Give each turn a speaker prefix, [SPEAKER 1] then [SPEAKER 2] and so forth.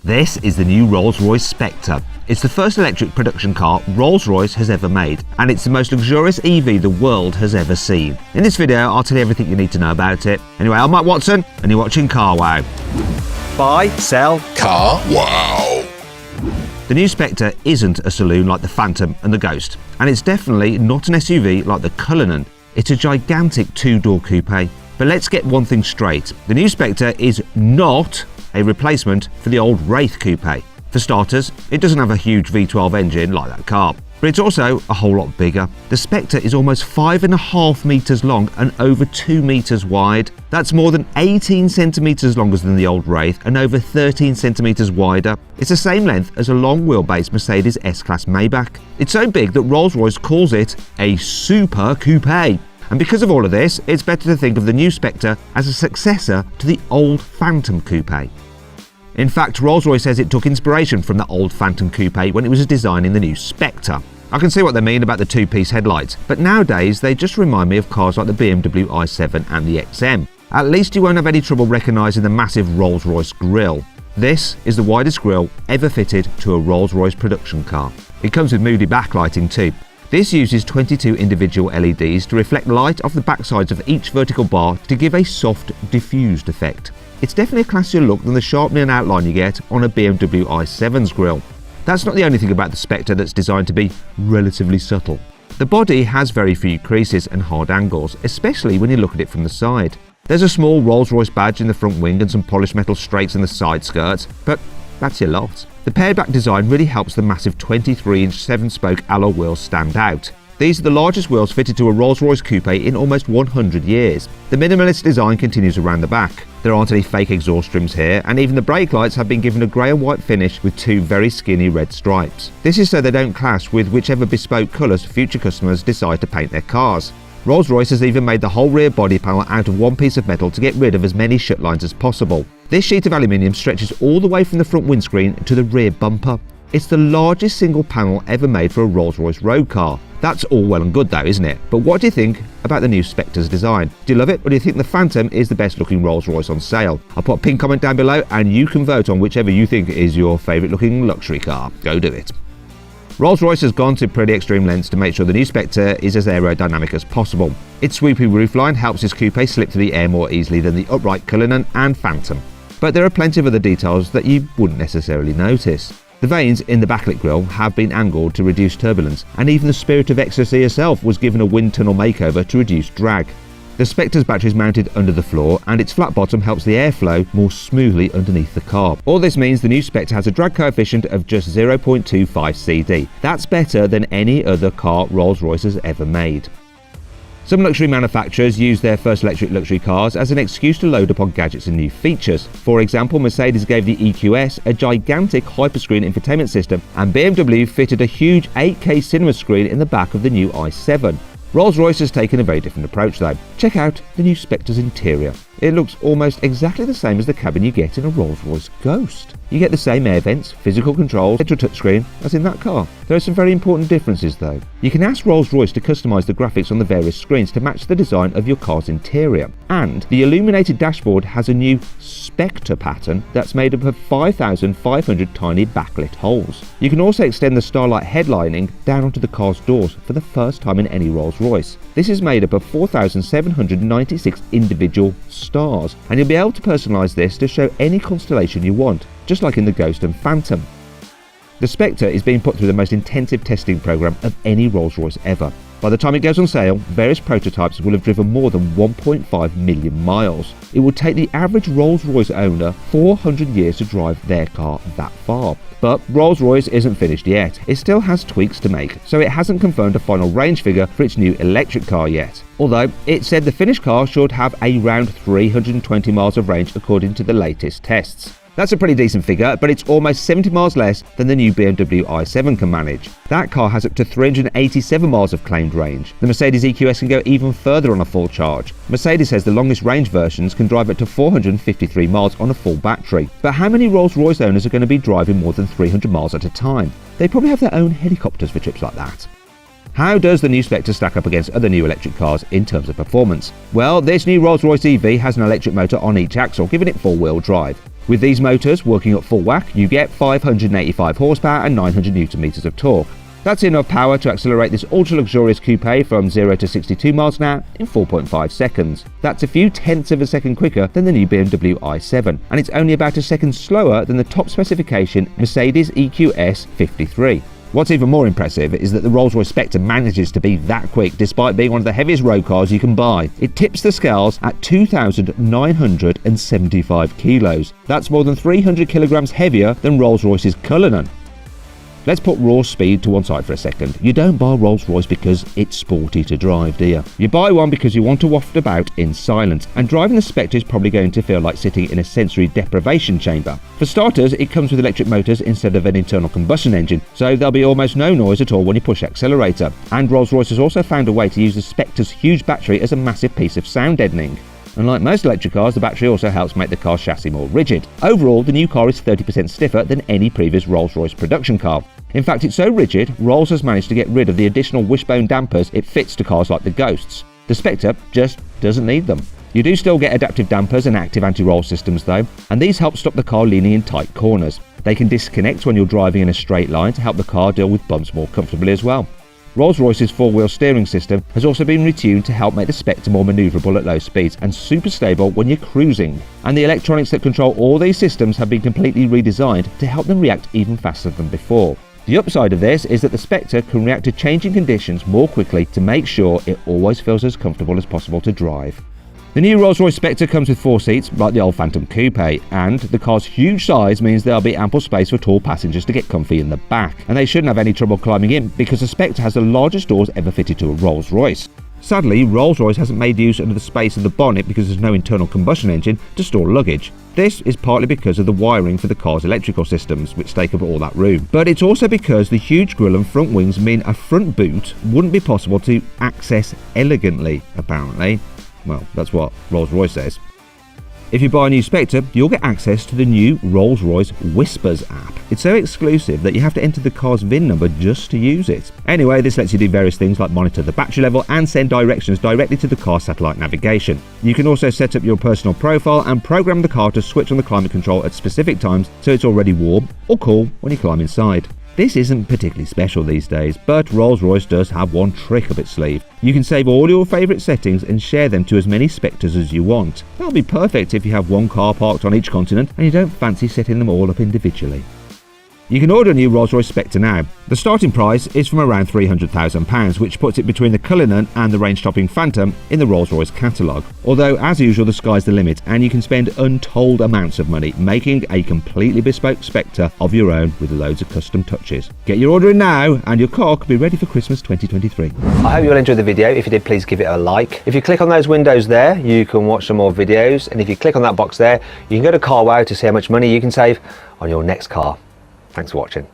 [SPEAKER 1] This is the new Rolls-Royce Spectre. It's the first electric production car Rolls-Royce has ever made, and it's the most luxurious EV the world has ever seen. In this video, I'll tell you everything you need to know about it. Anyway, I'm Mike Watson, and you're watching Carwow. Buy, sell,
[SPEAKER 2] Carwow.
[SPEAKER 1] The new Spectre isn't a saloon like the Phantom and the Ghost, and it's definitely not an SUV like the Cullinan. It's a gigantic two-door coupe. But let's get one thing straight. The new Spectre is not a replacement for the old Wraith coupe. For starters, it doesn't have a huge V12 engine like that car, but it's also a whole lot bigger. The Spectre is almost 5.5 meters long and over 2 meters wide. That's more than 18 centimeters longer than the old Wraith and over 13 centimeters wider. It's the same length as a long wheelbase Mercedes S-Class Maybach. It's so big that Rolls-Royce calls it a super coupe. And because of all of this, it's better to think of the new Spectre as a successor to the old Phantom coupe. In fact, Rolls-Royce says it took inspiration from the old Phantom coupe when it was designing the new Spectre. I can see what they mean about the two-piece headlights, but nowadays they just remind me of cars like the BMW i7 and the XM. At least you won't have any trouble recognising the massive Rolls-Royce grille. This is the widest grille ever fitted to a Rolls-Royce production car. It comes with moody backlighting too. This uses 22 individual LEDs to reflect light off the backsides of each vertical bar to give a soft, diffused effect. It's definitely a classier look than the sharpening and outline you get on a BMW i7's grille. That's not the only thing about the Spectre that's designed to be relatively subtle. The body has very few creases and hard angles, especially when you look at it from the side. There's a small Rolls-Royce badge in the front wing and some polished metal strakes in the side skirts, but that's your lot. The pared back design really helps the massive 23-inch 7-spoke alloy wheels stand out. These are the largest wheels fitted to a Rolls-Royce coupe in almost 100 years. The minimalist design continues around the back. There aren't any fake exhaust trims here, and even the brake lights have been given a grey and white finish with two very skinny red stripes. This is so they don't clash with whichever bespoke colours future customers decide to paint their cars. Rolls-Royce has even made the whole rear body panel out of one piece of metal to get rid of as many shut lines as possible. This sheet of aluminium stretches all the way from the front windscreen to the rear bumper. It's the largest single panel ever made for a Rolls-Royce road car. That's all well and good though, isn't it? But what do you think about the new Spectre's design? Do you love it, or do you think the Phantom is the best looking Rolls-Royce on sale? I'll put a pinned comment down below and you can vote on whichever you think is your favourite looking luxury car. Go do it. Rolls-Royce has gone to pretty extreme lengths to make sure the new Spectre is as aerodynamic as possible. Its swoopy roofline helps this coupe slip through the air more easily than the upright Cullinan and Phantom. But there are plenty of other details that you wouldn't necessarily notice. The vanes in the backlit grille have been angled to reduce turbulence, and even the Spirit of Ecstasy herself was given a wind tunnel makeover to reduce drag. The Spectre's battery is mounted under the floor, and its flat bottom helps the airflow more smoothly underneath the car. All this means the new Spectre has a drag coefficient of just 0.25 CD. That's better than any other car Rolls-Royce has ever made. Some luxury manufacturers use their first electric luxury cars as an excuse to load up on gadgets and new features. For example, Mercedes gave the EQS a gigantic hyperscreen infotainment system, and BMW fitted a huge 8K cinema screen in the back of the new i7. Rolls-Royce has taken a very different approach though. Check out the new Spectre's interior. It looks almost exactly the same as the cabin you get in a Rolls-Royce Ghost. You get the same air vents, physical controls, central touchscreen as in that car. There are some very important differences though. You can ask Rolls-Royce to customise the graphics on the various screens to match the design of your car's interior. And the illuminated dashboard has a new Spectre pattern that's made up of 5,500 tiny backlit holes. You can also extend the starlight headlining down onto the car's doors for the first time in any Rolls-Royce. This is made up of 4,796 individual stars, and you'll be able to personalise this to show any constellation you want, just like in the Ghost and Phantom. The Spectre is being put through the most intensive testing programme of any Rolls-Royce ever. By the time it goes on sale, various prototypes will have driven more than 1.5 million miles. It will take the average Rolls-Royce owner 400 years to drive their car that far. But Rolls-Royce isn't finished yet. It still has tweaks to make, so it hasn't confirmed a final range figure for its new electric car yet. Although it said the finished car should have around 320 miles of range according to the latest tests. That's a pretty decent figure, but it's almost 70 miles less than the new BMW i7 can manage. That car has up to 387 miles of claimed range. The Mercedes EQS can go even further on a full charge. Mercedes says the longest range versions can drive up to 453 miles on a full battery. But how many Rolls-Royce owners are going to be driving more than 300 miles at a time? They probably have their own helicopters for trips like that. How does the new Spectre stack up against other new electric cars in terms of performance? Well, this new Rolls-Royce EV has an electric motor on each axle, giving it four-wheel drive. With these motors working at full whack, you get 585 horsepower and 900 Newton meters of torque. That's enough power to accelerate this ultra-luxurious coupe from 0 to 62 miles an hour in 4.5 seconds. That's a few tenths of a second quicker than the new BMW i7, and it's only about a second slower than the top specification Mercedes EQS 53. What's even more impressive is that the Rolls-Royce Spectre manages to be that quick despite being one of the heaviest road cars you can buy. It tips the scales at 2,975 kilos. That's more than 300 kilograms heavier than Rolls-Royce's Cullinan. Let's put raw speed to one side for a second. You don't buy a Rolls-Royce because it's sporty to drive, do you? You buy one because you want to waft about in silence, and driving the Spectre is probably going to feel like sitting in a sensory deprivation chamber. For starters, it comes with electric motors instead of an internal combustion engine, so there'll be almost no noise at all when you push accelerator. And Rolls-Royce has also found a way to use the Spectre's huge battery as a massive piece of sound deadening. Unlike most electric cars, the battery also helps make the car's chassis more rigid. Overall, the new car is 30% stiffer than any previous Rolls-Royce production car. In fact, it's so rigid, Rolls has managed to get rid of the additional wishbone dampers it fits to cars like the Ghosts. The Spectre just doesn't need them. You do still get adaptive dampers and active anti-roll systems though, and these help stop the car leaning in tight corners. They can disconnect when you're driving in a straight line to help the car deal with bumps more comfortably as well. Rolls-Royce's four-wheel steering system has also been retuned to help make the Spectre more manoeuvrable at low speeds and super stable when you're cruising. And the electronics that control all these systems have been completely redesigned to help them react even faster than before. The upside of this is that the Spectre can react to changing conditions more quickly to make sure it always feels as comfortable as possible to drive. The new Rolls-Royce Spectre comes with 4 seats like the old Phantom Coupe, and the car's huge size means there'll be ample space for tall passengers to get comfy in the back, and they shouldn't have any trouble climbing in because the Spectre has the largest doors ever fitted to a Rolls-Royce. Sadly, Rolls-Royce hasn't made use of the space of the bonnet because there's no internal combustion engine to store luggage. This is partly because of the wiring for the car's electrical systems, which take up all that room. But it's also because the huge grille and front wings mean a front boot wouldn't be possible to access elegantly, apparently. Well, that's what Rolls-Royce says. If you buy a new Spectre, you'll get access to the new Rolls-Royce Whispers app. It's so exclusive that you have to enter the car's VIN number just to use it. Anyway, this lets you do various things like monitor the battery level and send directions directly to the car's satellite navigation. You can also set up your personal profile and program the car to switch on the climate control at specific times so it's already warm or cool when you climb inside. This isn't particularly special these days, but Rolls-Royce does have one trick up its sleeve. You can save all your favourite settings and share them to as many Spectres as you want. That'll be perfect if you have one car parked on each continent and you don't fancy setting them all up individually. You can order a new Rolls-Royce Spectre now. The starting price is from around £300,000, which puts it between the Cullinan and the range-topping Phantom in the Rolls-Royce catalogue. Although, as usual, the sky's the limit and you can spend untold amounts of money making a completely bespoke Spectre of your own with loads of custom touches. Get your order in now and your car could be ready for Christmas 2023.
[SPEAKER 2] I hope you all enjoyed the video. If you did, please give it a like. If you click on those windows there, you can watch some more videos, and if you click on that box there, you can go to CarWow to see how much money you can save on your next car. Thanks for watching.